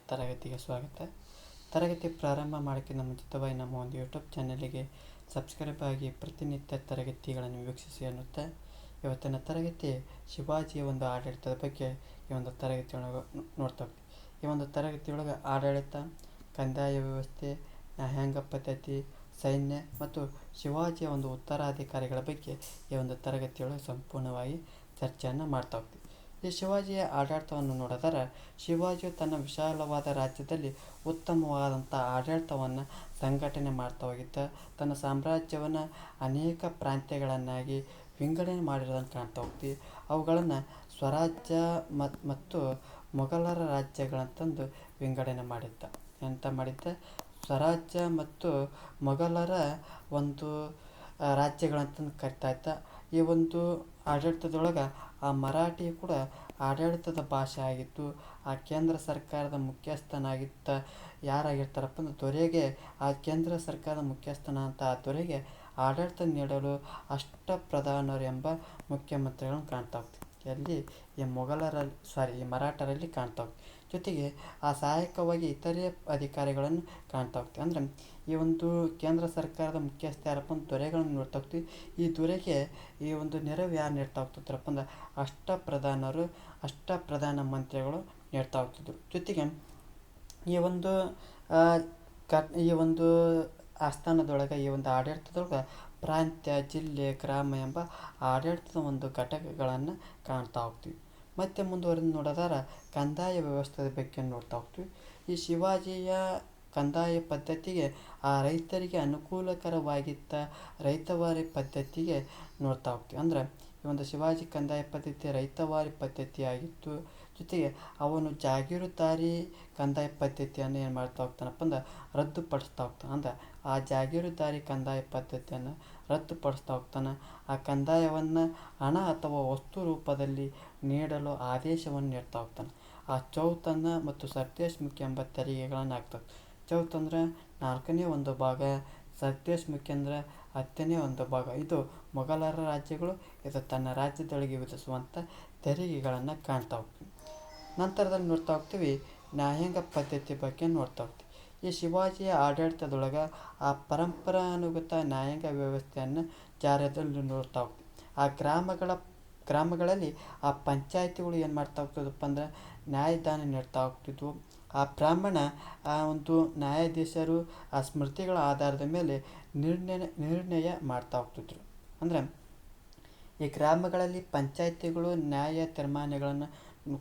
ತರಗತಿಗೆ ಸ್ವಾಗತ. ತರಗತಿ ಪ್ರಾರಂಭ ಮಾಡೋಕ್ಕಿಂತ ಮುಂಚಿತವಾಗಿ ನಮ್ಮ ಒಂದು ಯೂಟ್ಯೂಬ್ ಚಾನಲಿಗೆ ಸಬ್ಸ್ಕ್ರೈಬ್ ಆಗಿ ಪ್ರತಿನಿತ್ಯ ತರಗತಿಗಳನ್ನು ವೀಕ್ಷಿಸಿ ಅನ್ನುತ್ತಾ ಇವತ್ತಿನ ತರಗತಿ ಶಿವಾಜಿಯ ಒಂದು ಆಡಳಿತದ ಬಗ್ಗೆ ಈ ಒಂದು ತರಗತಿಯೊಳಗೆ ನೋಡ್ತಾ ಹೋಗ್ತೀವಿ. ಈ ಒಂದು ತರಗತಿಯೊಳಗೆ ಆಡಳಿತ, ಕಂದಾಯ ವ್ಯವಸ್ಥೆ, ನ್ಯಾಯಾಂಗ ಪದ್ಧತಿ, ಸೈನ್ಯ ಮತ್ತು ಶಿವಾಜಿಯ ಒಂದು ಉತ್ತರಾಧಿಕಾರಿಗಳ ಬಗ್ಗೆ ಈ ಒಂದು ತರಗತಿಯೊಳಗೆ ಸಂಪೂರ್ಣವಾಗಿ ಚರ್ಚೆಯನ್ನು ಮಾಡ್ತಾ ಹೋಗ್ತೀವಿ. ಈ ಶಿವಾಜಿಯ ಆಡಳಿತವನ್ನು ನೋಡಿದರೆ ಶಿವಾಜಿಯು ತನ್ನ ವಿಶಾಲವಾದ ರಾಜ್ಯದಲ್ಲಿ ಉತ್ತಮವಾದಂಥ ಆಡಳಿತವನ್ನು ಸಂಘಟನೆ ಮಾಡ್ತಾ ಹೋಗಿದ್ದ. ತನ್ನ ಸಾಮ್ರಾಜ್ಯವನ್ನು ಅನೇಕ ಪ್ರಾಂತ್ಯಗಳನ್ನಾಗಿ ವಿಂಗಡಣೆ ಮಾಡಿರೋದನ್ನು ಕಾಣ್ತಾ ಹೋಗ್ತೀವಿ. ಅವುಗಳನ್ನು ಸ್ವರಾಜ್ಯ ಮತ್ತು ಮೊಘಲರ ರಾಜ್ಯಗಳಂತಂದು ವಿಂಗಡಣೆ ಮಾಡಿದ್ದ. ಸ್ವರಾಜ್ಯ ಮತ್ತು ಮೊಘಲರ ಒಂದು ರಾಜ್ಯಗಳಂತಂದು ಕರಿತಾ ಇದ್ದ. ಈ ಒಂದು ಆಡಳಿತದೊಳಗೆ ಆ ಮರಾಠಿ ಕೂಡ ಆಡಳಿತದ ಭಾಷೆ ಆಗಿತ್ತು. ಆ ಕೇಂದ್ರ ಸರ್ಕಾರದ ಮುಖ್ಯಸ್ಥನಾಗಿದ್ದ ಯಾರಾಗಿರ್ತಾರಪ್ಪ ಅಂದ್ರೆ ದೊರೆಗೆ, ಆ ಕೇಂದ್ರ ಸರ್ಕಾರದ ಮುಖ್ಯಸ್ಥನ ಅಂತ ಆ ದೊರೆಗೆ ಆಡಳಿತ ನೀಡಲು ಅಷ್ಟಪ್ರಧಾನರು ಎಂಬ ಮುಖ್ಯಮಂತ್ರಿಗಳನ್ನು ಕಾಣ್ತಾ ಹೋಗ್ತೀವಿ. ಎಲ್ಲಿ ಈ ಮರಾಠರಲ್ಲಿ ಕಾಣ್ತಾ ಹೋಗ್ತೀವಿ. ಜೊತೆಗೆ ಆ ಸಹಾಯಕವಾಗಿ ಇತರೆ ಅಧಿಕಾರಿಗಳನ್ನು ಕಾಣ್ತಾ ಹೋಗ್ತೀವಿ. ಅಂದರೆ ಈ ಒಂದು ಕೇಂದ್ರ ಸರ್ಕಾರದ ಮುಖ್ಯಸ್ಥ ಯಾರಪ್ಪ ಅಂದ್ರೆ ದೊರೆಗಳನ್ನು ನೋಡ್ತಾ ಹೋಗ್ತೀವಿ. ಈ ದೊರೆಗೆ ಈ ಒಂದು ನೆರವು ಯಾರು ನೀಡ್ತಾ ಹೋಗ್ತಿದ್ರಪ್ಪ ಅಂದ್ರೆ ಅಷ್ಟಪ್ರಧಾನ ಮಂತ್ರಿಗಳು ನೀಡ್ತಾ ಹೋಗ್ತಿದ್ರು. ಜೊತೆಗೆ ಈ ಒಂದು ಆಸ್ಥಾನದೊಳಗೆ, ಈ ಒಂದು ಆಡಳಿತದೊಳಗೆ ಪ್ರಾಂತ್ಯ, ಜಿಲ್ಲೆ, ಗ್ರಾಮ ಎಂಬ ಆಡಳಿತದ ಒಂದು ಘಟಕಗಳನ್ನು ಕಾಣ್ತಾ ಹೋಗ್ತೀವಿ. ಮತ್ತೆ ಮುಂದುವರೆದು ನೋಡೋದಾರ ಕಂದಾಯ ವ್ಯವಸ್ಥೆಯ ಬಗ್ಗೆ ನೋಡ್ತಾ ಹೋಗ್ತೀವಿ. ಈ ಶಿವಾಜಿಯ ಕಂದಾಯ ಪದ್ಧತಿಗೆ ಆ ರೈತರಿಗೆ ಅನುಕೂಲಕರವಾಗಿದ್ದ ರೈತವಾರಿ ಪದ್ಧತಿಗೆ ನೋಡ್ತಾ ಹೋಗ್ತೀವಿ. ಅಂದರೆ ಈ ಒಂದು ಶಿವಾಜಿ ಕಂದಾಯ ಪದ್ಧತಿ ರೈತವಾರಿ ಪದ್ಧತಿಯಾಗಿತ್ತು. ಜೊತೆಗೆ ಅವನು ಜಾಗೀರುದಾರಿ ಕಂದಾಯ ಪದ್ಧತಿಯನ್ನು ಏನು ಮಾಡ್ತಾ ಹೋಗ್ತಾನಪ್ಪ ಅಂದ್ರೆ ರದ್ದುಪಡಿಸ್ತಾ ಹೋಗ್ತಾನೆ. ಅಂದ್ರೆ ಆ ಜಾಗೀರುದಾರಿ ಕಂದಾಯ ಪದ್ಧತಿಯನ್ನು ರದ್ದುಪಡಿಸ್ತಾ ಹೋಗ್ತಾನೆ. ಆ ಕಂದಾಯವನ್ನು ಹಣ ಅಥವಾ ವಸ್ತು ರೂಪದಲ್ಲಿ ನೀಡಲು ಆದೇಶವನ್ನು ನೀಡ್ತಾ ಹೋಗ್ತಾನೆ. ಆ ಚೌತನ್ನ ಮತ್ತು ಸರ್ದೇಶಮುಖಿ ಎಂಬ ತೆರಿಗೆಗಳನ್ನು ಹಾಕ್ತಾ ಹೋಗ್ತಾನೆ. ಚೌತ್ ಅಂದರೆ 4ನೇ ಒಂದು ಭಾಗ, ಸರ್ದೇಶಮುಖಿ ಅಂದರೆ 10ನೇ ಒಂದು ಭಾಗ. ಇದು ಮೊಘಲರ ರಾಜ್ಯಗಳು ಇದು ತನ್ನ ರಾಜ್ಯದೊಳಗೆ ವಿಧಿಸುವಂಥ ತೆರಿಗೆಗಳನ್ನು ಕಾಣ್ತಾ ಹೋಗ್ತೀವಿ. ನಂತರದಲ್ಲಿ ನೋಡ್ತಾ ಹೋಗ್ತೀವಿ ನ್ಯಾಯಾಂಗ ಪದ್ಧತಿ ಬಗ್ಗೆ ನೋಡ್ತಾ ಹೋಗ್ತೀವಿ. ಈ ಶಿವಾಜಿಯ ಆಡಳಿತದೊಳಗೆ ಆ ಪರಂಪರಾನುಗತ ನ್ಯಾಯಾಂಗ ವ್ಯವಸ್ಥೆಯನ್ನು ಜಾರಿಯಲ್ಲಿ ನೋಡ್ತಾ ಹೋಗ್ತೀವಿ. ಆ ಗ್ರಾಮಗಳಲ್ಲಿ ಆ ಪಂಚಾಯಿತಿಗಳು ಏನು ಮಾಡ್ತಾ ಹೋಗ್ತದಪ್ಪ ಅಂದ್ರೆ ನ್ಯಾಯದಾನ ನೀಡ್ತಾ ಹೋಗ್ತಿದ್ವು. ಆ ಬ್ರಾಹ್ಮಣ ಆ ಒಂದು ನ್ಯಾಯಾಧೀಶರು ಆ ಸ್ಮೃತಿಗಳ ಆಧಾರದ ಮೇಲೆ ನಿರ್ಣಯ ಮಾಡ್ತಾ ಹೋಗ್ತಿದ್ರು. ಅಂದರೆ ಈ ಗ್ರಾಮಗಳಲ್ಲಿ ಪಂಚಾಯಿತಿಗಳು ನ್ಯಾಯ ತೀರ್ಮಾನಗಳನ್ನು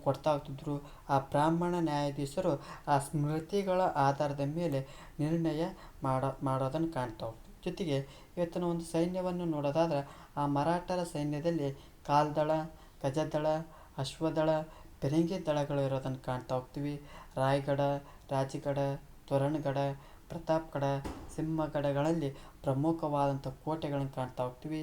ಕೊಡ್ತಾ ಹೋಗ್ತಿದ್ರು. ಆ ಬ್ರಾಹ್ಮಣ ನ್ಯಾಯಾಧೀಶರು ಆ ಸ್ಮೃತಿಗಳ ಆಧಾರದ ಮೇಲೆ ನಿರ್ಣಯ ಮಾಡೋದನ್ನು ಕಾಣ್ತಾ ಹೋಗ್ತೀವಿ. ಜೊತೆಗೆ ಇವತ್ತಿನ ಒಂದು ಸೈನ್ಯವನ್ನು ನೋಡೋದಾದ್ರೆ ಆ ಮರಾಠರ ಸೈನ್ಯದಲ್ಲಿ ಕಾಲ್ದಳ, ಗಜದಳ, ಅಶ್ವದಳ, ಫಿರಂಗಿ ದಳಗಳು ಇರೋದನ್ನು ಕಾಣ್ತಾ ಹೋಗ್ತೀವಿ. ರಾಯಗಢ, ರಾಜಗಢ, ತೋರಣಗಢ, ಪ್ರತಾಪ್ಗಢ, ಸಿಂಹಗಢಗಳಲ್ಲಿ ಪ್ರಮುಖವಾದಂಥ ಕೋಟೆಗಳನ್ನು ಕಾಣ್ತಾ ಹೋಗ್ತೀವಿ.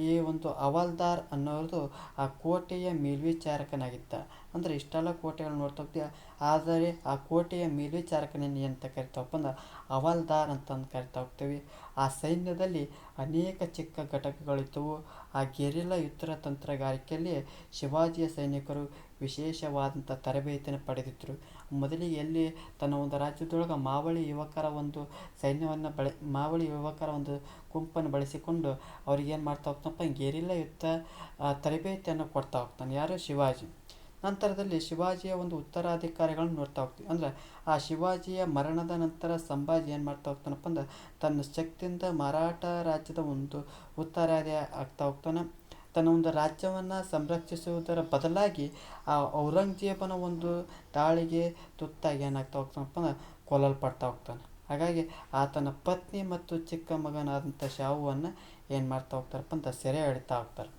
ಈ ಒಂದು ಹವಾಲ್ದಾರ್ ಅನ್ನೋದು ಆ ಕೋಟೆಯ ಮೇಲ್ವಿಚಾರಕನಾಗಿದ್ದ. ಅಂದರೆ ಇಷ್ಟೆಲ್ಲ ಕೋಟೆಗಳನ್ನ ನೋಡ್ತಾ ಹೋಗ್ತೀವಿ. ಆದರೆ ಆ ಕೋಟೆಯ ಮೇಲ್ವಿಚಾರಕನನ್ನು ಅಂತ ಕರಿತಾವಪ್ಪ ಅಂದ್ರೆ ಹವಾಲ್ದಾರ್ ಅಂತಂದು ಕರಿತಾ ಹೋಗ್ತೀವಿ. ಆ ಸೈನ್ಯದಲ್ಲಿ ಅನೇಕ ಚಿಕ್ಕ ಘಟಕಗಳಿದ್ದವು. ಆ ಗೆರಿಲ್ಲಾ ಯುದ್ಧ ತಂತ್ರಗಾರಿಕೆಯಲ್ಲಿ ಶಿವಾಜಿಯ ಸೈನಿಕರು ವಿಶೇಷವಾದಂಥ ತರಬೇತಿಯನ್ನು ಪಡೆದಿದ್ದರು. ಮೊದಲಿಗೆ ಎಲ್ಲಿ ತನ್ನ ಒಂದು ರಾಜ್ಯದೊಳಗೆ ಮಾವಳಿ ಯುವಕರ ಒಂದು ಗುಂಪನ್ನು ಬಳಸಿಕೊಂಡು ಅವ್ರಿಗೇನು ಮಾಡ್ತಾ ಹೋಗ್ತಾನಪ್ಪ ಗೆರಿಲ್ಲಾ ಯುದ್ಧ ತರಬೇತಿಯನ್ನು ಕೊಡ್ತಾ ಹೋಗ್ತಾನೆ. ಯಾರು? ಶಿವಾಜಿ. ನಂತರದಲ್ಲಿ ಶಿವಾಜಿಯ ಒಂದು ಉತ್ತರಾಧಿಕಾರಿಗಳನ್ನು ನೋಡ್ತಾ ಹೋಗ್ತೀವಿ. ಅಂದರೆ ಆ ಶಿವಾಜಿಯ ಮರಣದ ನಂತರ ಸಂಭಾಜಿ ಏನು ಮಾಡ್ತಾ ಹೋಗ್ತಾನಪ್ಪ ಅಂದ್ರೆ ತನ್ನ ಶಕ್ತಿಯಿಂದ ಮರಾಠ ರಾಜ್ಯದ ಒಂದು ಉತ್ತರಾಧಿ ಆಗ್ತಾ ಹೋಗ್ತಾನೆ. ತನ್ನ ಒಂದು ರಾಜ್ಯವನ್ನು ಸಂರಕ್ಷಿಸುವುದರ ಬದಲಾಗಿ ಆ ಔರಂಗಜೇಬನ ಒಂದು ದಾಳಿಗೆ ತುತ್ತಾಗಿ ಏನಾಗ್ತಾ ಹೋಗ್ತಾನಪ್ಪ ಅಂದ್ರೆ ಕೊಲ್ಲಲ್ಪಡ್ತಾ ಹೋಗ್ತಾನೆ. ಹಾಗಾಗಿ ಆತನ ಪತ್ನಿ ಮತ್ತು ಚಿಕ್ಕ ಮಗನಾದಂಥ ಶಾಹುವನ್ನು ಏನು ಮಾಡ್ತಾ ಹೋಗ್ತಾರಪ್ಪ ಅಂತ ಸೆರೆ ಹಿಡಿತಾ ಹೋಗ್ತಾರೆ.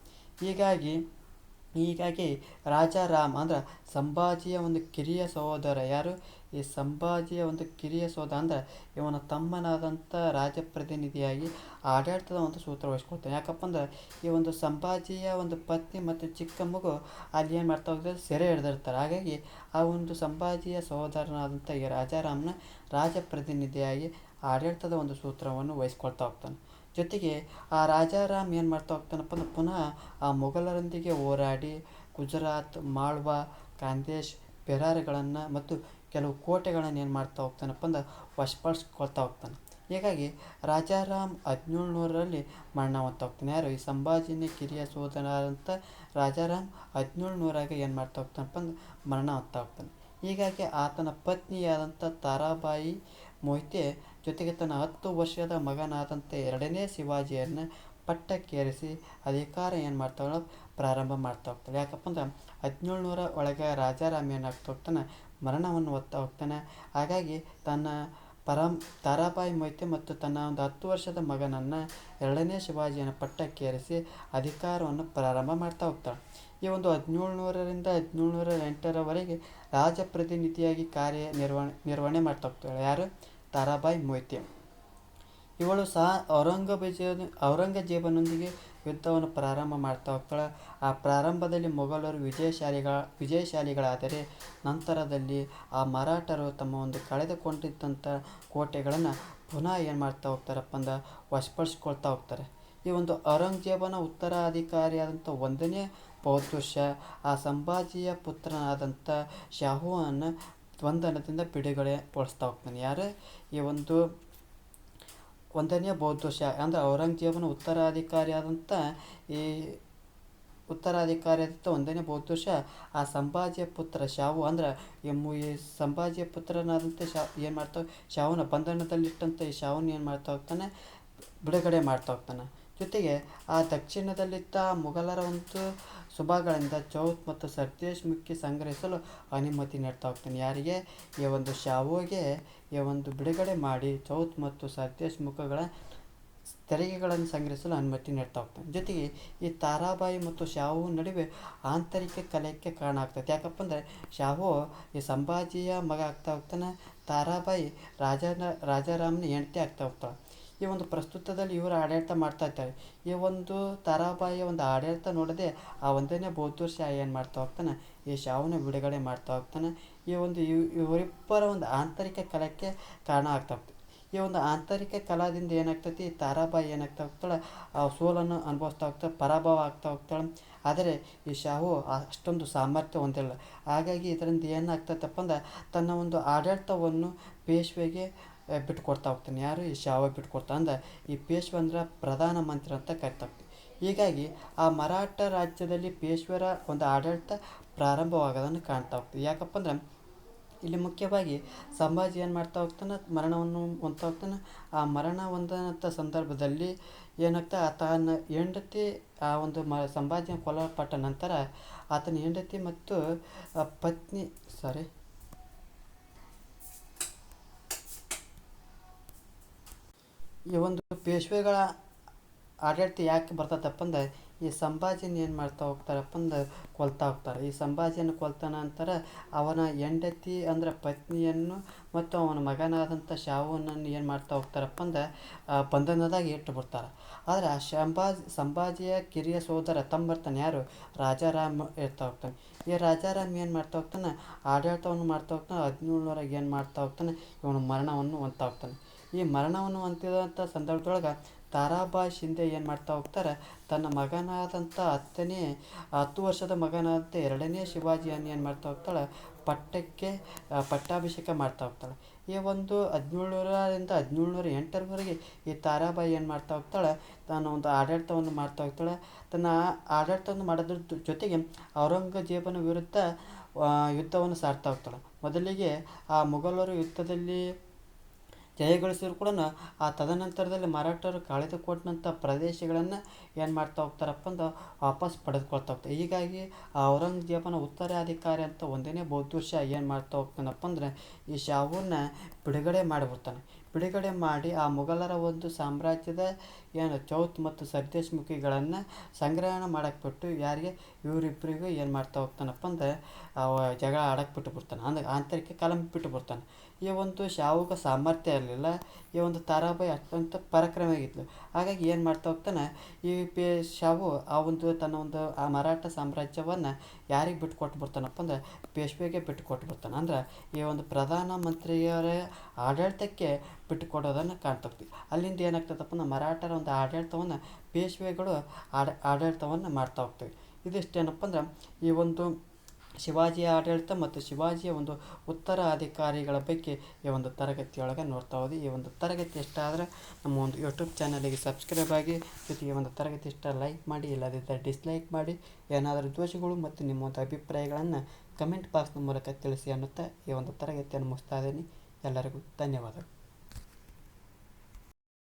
ಹೀಗಾಗಿ ರಾಜಾರಾಮ್ ಅಂದ್ರೆ ಸಂಭಾಜಿಯ ಒಂದು ಕಿರಿಯ ಸಹೋದರ. ಯಾರು? ಈ ಸಂಭಾಜಿಯ ಒಂದು ಕಿರಿಯ ಸಹೋದರ ಅಂದರೆ ಇವನ ತಮ್ಮನಾದಂಥ ರಾಜಪ್ರತಿನಿಧಿಯಾಗಿ ಆಡಳಿತದ ಒಂದು ಸೂತ್ರ ವಹಿಸ್ಕೊಳ್ತಾನೆ. ಯಾಕಪ್ಪ ಅಂದ್ರೆ ಈ ಒಂದು ಸಂಭಾಜಿಯ ಒಂದು ಪತ್ನಿ ಮತ್ತು ಚಿಕ್ಕ ಮಗು ಅಲ್ಲಿ ಏನು ಮಾಡ್ತಾ ಹೋಗ್ತಾರೆ, ಸೆರೆ ಹಿಡಿದಿರ್ತಾರೆ. ಹಾಗಾಗಿ ಆ ಒಂದು ಸಂಭಾಜಿಯ ಸಹೋದರನಾದಂಥ ಈ ರಾಜಾರಾಮ್ನ ರಾಜಪ್ರತಿನಿಧಿಯಾಗಿ ಆಡಳಿತದ ಒಂದು ಸೂತ್ರವನ್ನು ವಹಿಸ್ಕೊಳ್ತಾ ಹೋಗ್ತಾನೆ. ಜೊತೆಗೆ ಆ ರಾಜಾರಾಮ್ ಏನು ಮಾಡ್ತಾ ಹೋಗ್ತಾನಪ್ಪ ಅಂದ್ರೆ ಪುನಃ ಆ ಮೊಘಲರೊಂದಿಗೆ ಹೋರಾಡಿ ಗುಜರಾತ್, ಮಾಳ್ವಾ, ಖಾಂದೇಶ್, ಪೆರಾರ್ಗಳನ್ನು ಮತ್ತು ಕೆಲವು ಕೋಟೆಗಳನ್ನು ಏನು ಮಾಡ್ತಾ ಹೋಗ್ತಾನಪ್ಪ ಅಂದ್ರೆ ವಶಪಡಿಸ್ಕೊಳ್ತಾ ಹೋಗ್ತಾನೆ. ಹೀಗಾಗಿ ರಾಜಾರಾಮ್ 1700ರಲ್ಲಿ ಮರಣ ಹೊಂದ್ತಾ ಹೋಗ್ತಾನೆ. ಯಾರು? ಈ ಸಂಭಾಜಿನಿ ಕಿರಿಯ ಸೋದರನಾದಂಥ ರಾಜಾರಾಮ್ 1700 ಏನು ಮಾಡ್ತಾ ಹೋಗ್ತಾನಪ್ಪ ಅಂದ್ರೆ ಮರಣ ಹೊಂದ್ತಾ ಹೋಗ್ತಾನೆ. ಹೀಗಾಗಿ ಆತನ ಪತ್ನಿಯಾದಂಥ ತಾರಾಬಾಯಿ ಮೊಯ್ತೆ ಜೊತೆಗೆ ತನ್ನ 10 ವರ್ಷದ ಮಗನಾದಂಥ 2ನೇ ಶಿವಾಜಿಯನ್ನು ಪಟ್ಟಕ್ಕೇರಿಸಿ ಅಧಿಕಾರ ಏನು ಮಾಡ್ತಾಳೆ, ಪ್ರಾರಂಭ ಮಾಡ್ತಾ ಹೋಗ್ತಾಳೆ. ಯಾಕಪ್ಪ ಅಂದ್ರೆ 1700 ಒಳಗೆ ರಾಜಾರಾಮ್ ಏನಾಗ್ತಾ ಹೋಗ್ತಾನೆ, ಮರಣವನ್ನು ಹೊತ್ತಾ ಹೋಗ್ತಾನೆ. ಹಾಗಾಗಿ ತನ್ನ ತಾರಾಬಾಯಿ ಮೊಯ್ತೆ ಮತ್ತು ತನ್ನ ಒಂದು 10 ವರ್ಷದ ಮಗನನ್ನು 2ನೇ ಶಿವಾಜಿಯನ್ನು ಪಟ್ಟಕ್ಕೇರಿಸಿ ಅಧಿಕಾರವನ್ನು ಪ್ರಾರಂಭ ಮಾಡ್ತಾ ಹೋಗ್ತಾಳೆ. ಈ ಒಂದು 1700ರಿಂದ 1708ರವರೆಗೆ ರಾಜಪ್ರತಿನಿಧಿಯಾಗಿ ನಿರ್ವಹಣೆ ಮಾಡ್ತಾ ಹೋಗ್ತಾಳೆ. ಯಾರು? ತಾರಾಬಾಯಿ ಮೊಯ್ತೆ. ಇವಳು ಸಹ ಔರಂಗಜೇಬನೊಂದಿಗೆ ಯುದ್ಧವನ್ನು ಪ್ರಾರಂಭ ಮಾಡ್ತಾ ಹೋಗ್ತಾಳೆ. ಆ ಪ್ರಾರಂಭದಲ್ಲಿ ಮೊಘಲರು ವಿಜಯಶಾಲಿಗಳಾದರೆ ನಂತರದಲ್ಲಿ ಆ ಮರಾಠರು ತಮ್ಮ ಒಂದು ಕಳೆದುಕೊಂಡಿದ್ದಂಥ ಕೋಟೆಗಳನ್ನು ಪುನಃ ಏನು ಮಾಡ್ತಾ ಹೋಗ್ತಾರಪ್ಪ ಅಂದ್ರೆ ವಶಪಡಿಸ್ಕೊಳ್ತಾ ಹೋಗ್ತಾರೆ. ಈ ಒಂದು ಔರಂಗಜೇಬನ ಉತ್ತರಾಧಿಕಾರಿಯಾದಂಥ 1ನೇ ಬಹದ್ದೂರ್ ಶಾ ಆ ಸಂಭಾಜಿಯ ಪುತ್ರನಾದಂಥ ಶಾಹುವನ್ನು ಬಂಧನದಿಂದ ಬಿಡುಗಡೆಗೊಳಿಸ್ತಾ ಹೋಗ್ತಾನೆ. ಯಾರು? ಈ ಒಂದು 1ನೇ ಬಹದ್ದೂರ್ ಶಾ ಅಂದರೆ ಔರಂಗಜೇಬನ ಉತ್ತರಾಧಿಕಾರಿಯಾದಂಥ 1ನೇ ಬಹದ್ದೂರ್ ಶಾ ಆ ಸಂಭಾಜಿಯ ಪುತ್ರ ಶಾಹು ಅಂದ್ರೆ ಈ ಸಂಭಾಜಿಯ ಪುತ್ರನಾದಂಥ ಏನು ಮಾಡ್ತಾ ಶಾಹುನ ಬಂಧನದಲ್ಲಿಟ್ಟಂಥ ಈ ಶಾಹುನ ಏನು ಮಾಡ್ತಾ ಹೋಗ್ತಾನೆ, ಬಿಡುಗಡೆ ಮಾಡ್ತಾ ಹೋಗ್ತಾನೆ. ಜೊತೆಗೆ ಆ ದಕ್ಷಿಣದಲ್ಲಿದ್ದ ಮುಘಲರ ಒಂದು ಸುಬಾಗಳಿಂದ ಚೌತ್ ಮತ್ತು ಸರ್ದೇಶ್ ಮುಖಿ ಸಂಗ್ರಹಿಸಲು ಅನುಮತಿ ನೀಡ್ತಾ ಹೋಗ್ತಾನೆ. ಯಾರಿಗೆ? ಈ ಒಂದು ಶಾಹುಗೆ ಈ ಒಂದು ಬಿಡುಗಡೆ ಮಾಡಿ ಚೌತ್ ಮತ್ತು ಸರ್ದೇಶ್ ಮುಖಗಳ ತೆರಿಗೆಗಳನ್ನು ಸಂಗ್ರಹಿಸಲು ಅನುಮತಿ ನೀಡ್ತಾ ಹೋಗ್ತಾನೆ. ಜೊತೆಗೆ ಈ ತಾರಾಬಾಯಿ ಮತ್ತು ಶಾಹು ನಡುವೆ ಆಂತರಿಕ ಕಲಹಕ್ಕೆ ಕಾರಣ ಆಗ್ತದೆ. ಯಾಕಪ್ಪ ಅಂದರೆ ಶಾಹು ಈ ಸಂಭಾಜಿಯ ಮಗ ಆಗ್ತಾ ಹೋಗ್ತಾನೆ, ತಾರಾಬಾಯಿ ರಾಜಾರಾಮನ ಹೆಂಡತಿ ಆಗ್ತಾ ಹೋಗ್ತಾಳೆ. ಈ ಒಂದು ಪ್ರಸ್ತುತದಲ್ಲಿ ಇವರು ಆಡಳಿತ ಮಾಡ್ತಾ ಇರ್ತಾರೆ. ಈ ಒಂದು ತಾರಾಬಾಯಿಯ ಒಂದು ಆಡಳಿತ ನೋಡದೆ ಆ 1ನೇ ಬಹದ್ದೂರ್ ಶಾ ಏನು ಮಾಡ್ತಾ ಹೋಗ್ತಾನೆ, ಈ ಶಾಹುನ ಬಿಡುಗಡೆ ಮಾಡ್ತಾ ಹೋಗ್ತಾನೆ. ಈ ಒಂದು ಇವರಿಬ್ಬರ ಒಂದು ಆಂತರಿಕ ಕಲಹಕ್ಕೆ ಕಾರಣ ಆಗ್ತಾ ಹೋಗ್ತದೆ. ಈ ಒಂದು ಆಂತರಿಕ ಕಲಹದಿಂದ ಏನಾಗ್ತೈತಿ, ತಾರಾಬಾಯಿ ಏನಾಗ್ತಾ ಹೋಗ್ತಾಳೆ, ಆ ಸೋಲನ್ನು ಅನುಭವಿಸ್ತಾ ಹೋಗ್ತಾಳೆ, ಪರಾಭವ ಆಗ್ತಾ ಹೋಗ್ತಾಳೆ. ಆದರೆ ಈ ಶಾಹು ಅಷ್ಟೊಂದು ಸಾಮರ್ಥ್ಯ ಹೊಂದಿಲ್ಲ. ಹಾಗಾಗಿ ಇದರಿಂದ ಏನಾಗ್ತೈತಪ್ಪ ಅಂದ್ರೆ ತನ್ನ ಒಂದು ಆಡಳಿತವನ್ನು ಪೇಶ್ವೆಗೆ ಬಿಟ್ಕೊಡ್ತಾ ಹೋಗ್ತಾನೆ. ಯಾರು? ಈ ಶಾವ ಬಿಟ್ಕೊಡ್ತಾ ಅಂದ್ರೆ ಈ ಪೇಶ್ವೆ ಅಂದ್ರೆ ಪ್ರಧಾನ ಮಂತ್ರಿ ಅಂತ ಕರಿತಾ ಹೋಗ್ತೀವಿ. ಹೀಗಾಗಿ ಆ ಮರಾಠ ರಾಜ್ಯದಲ್ಲಿ ಪೇಶ್ವರ ಒಂದು ಆಡಳಿತ ಪ್ರಾರಂಭವಾಗೋದನ್ನು ಕಾಣ್ತಾ ಹೋಗ್ತೀವಿ. ಯಾಕಪ್ಪ ಅಂದ್ರೆ ಇಲ್ಲಿ ಮುಖ್ಯವಾಗಿ ಸಂಭಾಜಿ ಏನು ಮಾಡ್ತಾ ಹೋಗ್ತಾನೆ, ಮರಣವನ್ನು ಹೊಂದ್ತಾ ಹೋಗ್ತಾನೆ. ಆ ಮರಣ ಹೊಂದಂಥ ಸಂದರ್ಭದಲ್ಲಿ ಏನಾಗ್ತಾ, ಆತನ ಹೆಂಡತಿ ಆ ಒಂದು ಸಂಭಾಜಿಯ ಕೊಲ್ಲಲ್ಪಟ್ಟ ನಂತರ ಆತನ ಹೆಂಡತಿ ಮತ್ತು ಪತ್ನಿ ಈ ಒಂದು ಪೇಶ್ವೆಗಳ ಆಡಳಿತ ಯಾಕೆ ಬರ್ತದಪ್ಪ ಅಂದ್ರೆ ಈ ಸಂಭಾಜಿನ ಏನು ಮಾಡ್ತಾ ಹೋಗ್ತಾರಪ್ಪ ಅಂದ್ರೆ ಕೊಲ್ತಾ ಹೋಗ್ತಾರೆ. ಈ ಸಂಭಾಜಿಯನ್ನು ಕೊಲ್ತ ನಂತರ ಅವನ ಹೆಂಡತಿ ಅಂದ್ರೆ ಪತ್ನಿಯನ್ನು ಮತ್ತು ಅವನ ಮಗನಾದಂಥ ಶಾಹುನನ್ನು ಏನು ಮಾಡ್ತಾ ಹೋಗ್ತಾರಪ್ಪ ಅಂದ್ರೆ ಬಂಧನದಾಗ ಇಟ್ಟು ಬಿಡ್ತಾರೆ. ಆದರೆ ಆ ಸಂಭಾಜಿಯ ಕಿರಿಯ ಸೋದರ ತಮ್ಮ ಯಾರು? ರಾಜಾರಾಮ್ ಇರ್ತಾ ಹೋಗ್ತಾನೆ. ಈ ರಾಜಾರಾಮ್ ಏನು ಮಾಡ್ತಾ ಹೋಗ್ತಾನೆ, ಆಡಳಿತವನ್ನು ಮಾಡ್ತಾ ಹೋಗ್ತಾನೆ. 1700 ಏನು ಮಾಡ್ತಾ ಹೋಗ್ತಾನೆ, ಇವನು ಮರಣವನ್ನು ಹೊಂದ್ತಾ ಹೋಗ್ತಾನೆ. ಈ ಮರಣವನ್ನು ಹೊಂದಿದಂಥ ಸಂದರ್ಭದೊಳಗೆ ತಾರಾಬಾಯಿ ಶಿಂದೆ ಏನು ಮಾಡ್ತಾ ಹೋಗ್ತಾರೆ, ತನ್ನ ಮಗನಾದಂಥ 10 ವರ್ಷದ ಮಗನಾದಂಥ 2ನೇ ಶಿವಾಜಿಯನ್ನು ಏನು ಮಾಡ್ತಾ ಹೋಗ್ತಾಳೆ, ಪಟ್ಟಾಭಿಷೇಕ ಮಾಡ್ತಾ ಹೋಗ್ತಾಳೆ. ಈ ಒಂದು 1700ರಿಂದ 1708ರವರೆಗೆ ಈ ತಾರಾಬಾಯಿ ಏನು ಮಾಡ್ತಾ ಹೋಗ್ತಾಳೆ, ತನ್ನ ಒಂದು ಆಡಳಿತವನ್ನು ಮಾಡ್ತಾ ಹೋಗ್ತಾಳೆ. ತನ್ನ ಆಡಳಿತವನ್ನು ಮಾಡೋದ್ರ ಜೊತೆಗೆ ಔರಂಗಜೇಬನ ವಿರುದ್ಧ ಯುದ್ಧವನ್ನು ಸಾರ್ತಾ ಹೋಗ್ತಾಳೆ. ಮೊದಲಿಗೆ ಆ ಮೊಘಲರು ಯುದ್ಧದಲ್ಲಿ ಜಯಗಳಿಸಿದ್ರು ಕೂಡ ಆ ತದನಂತರದಲ್ಲಿ ಮರಾಠರು ಕಳೆದುಕೊಂಡಂಥ ಪ್ರದೇಶಗಳನ್ನು ಏನು ಮಾಡ್ತಾ ಹೋಗ್ತಾರಪ್ಪ ಅಂದ್ರೆ ವಾಪಸ್ ಪಡೆದುಕೊಳ್ತಾ ಹೋಗ್ತಾರೆ. ಹೀಗಾಗಿ ಆ ಔರಂಗಜೇಬನ ಉತ್ತರಾಧಿಕಾರಿ ಅಂತ 1ನೇ ಬಹದ್ದೂರ್ ಶಾ ಏನು ಮಾಡ್ತಾ ಹೋಗ್ತಾನಪ್ಪ ಅಂದರೆ ಈ ಶಾಹುನ ಬಿಡುಗಡೆ ಮಾಡಿಬಿಡ್ತಾನೆ. ಬಿಡುಗಡೆ ಮಾಡಿ ಆ ಮೊಘಲರ ಒಂದು ಸಾಮ್ರಾಜ್ಯದ ಏನು ಚೌತ್ ಮತ್ತು ಸರ್ದೇಶ್ ಮುಖಿಗಳನ್ನು ಸಂಗ್ರಹಣ ಮಾಡಕ್ಕೆ ಬಿಟ್ಟು ಯಾರಿಗೆ? ಇವರಿಬ್ಬರಿಗೂ ಏನು ಮಾಡ್ತಾ ಹೋಗ್ತಾನಪ್ಪ ಅಂದರೆ ಜಗಳ ಆಡಕ್ಕೆ ಬಿಟ್ಟುಬಿಡ್ತಾನೆ. ಅಂದ್ರೆ ಆಂತರಿಕ ಕಲಂ ಬಿಟ್ಟುಬಿಡ್ತಾನೆ. ಈ ಒಂದು ಶಾಹುಗೆ ಸಾಮರ್ಥ್ಯ ಇರಲಿಲ್ಲ. ಈ ಒಂದು ತಾರಾಬಾಯಿ ಅತ್ಯಂತ ಪರಾಕ್ರಮಿಯಾಗಿದ್ಲು. ಹಾಗಾಗಿ ಏನು ಮಾಡ್ತಾ ಹೋಗ್ತಾನೆ, ಈ ಶಾಹು ಆ ಒಂದು ತನ್ನ ಒಂದು ಆ ಮರಾಠ ಸಾಮ್ರಾಜ್ಯವನ್ನು ಯಾರಿಗೆ ಬಿಟ್ಟು ಕೊಟ್ಬಿಡ್ತಾನಪ್ಪ ಅಂದ್ರೆ ಪೇಶ್ವೆಗೆ ಬಿಟ್ಟು ಕೊಟ್ಬಿಡ್ತಾನೆ. ಅಂದ್ರೆ ಈ ಒಂದು ಪ್ರಧಾನ ಮಂತ್ರಿಯವರ ಆಡಳಿತಕ್ಕೆ ಬಿಟ್ಟು ಕೊಡೋದನ್ನು ಕಾಣ್ತಾ ಹೋಗ್ತೀವಿ. ಅಲ್ಲಿಂದ ಏನಾಗ್ತದಪ್ಪ ಅಂದ್ರೆ ಮರಾಠರ ಒಂದು ಆಡಳಿತವನ್ನು ಪೇಶ್ವೆಗಳು ಆಡಳಿತವನ್ನು ಮಾಡ್ತಾ ಹೋಗ್ತವೆ. ಇದಿಷ್ಟೇನಪ್ಪ ಅಂದ್ರೆ ಈ ಒಂದು ಶಿವಾಜಿಯ ಆಡಳಿತ ಮತ್ತು ಶಿವಾಜಿಯ ಒಂದು ಉತ್ತರಾಧಿಕಾರಿಗಳ ಬಗ್ಗೆ ಈ ಒಂದು ತರಗತಿಯೊಳಗೆ ನೋಡ್ತಾ ಹೋದ್ವಿ. ಈ ಒಂದು ತರಗತಿ ಇಷ್ಟ ಆದರೆ ನಮ್ಮ ಒಂದು ಯೂಟ್ಯೂಬ್ ಚಾನಲಿಗೆ ಸಬ್ಸ್ಕ್ರೈಬ್ ಆಗಿ, ಜೊತೆಗೆ ಒಂದು ತರಗತಿ ಇಷ್ಟ ಲೈಕ್ ಮಾಡಿ, ಇಲ್ಲದಿದ್ದರೆ ಡಿಸ್ಲೈಕ್ ಮಾಡಿ. ಏನಾದರೂ ದೋಷಗಳು ಮತ್ತು ನಿಮ್ಮ ಒಂದು ಅಭಿಪ್ರಾಯಗಳನ್ನು ಕಮೆಂಟ್ ಬಾಕ್ಸ್ನ ಮೂಲಕ ತಿಳಿಸಿ ಅನ್ನುತ್ತಾ ಈ ಒಂದು ತರಗತಿಯನ್ನು ಮುಗಿಸ್ತಾ ಇದ್ದೀನಿ. ಎಲ್ಲರಿಗೂ ಧನ್ಯವಾದಗಳು.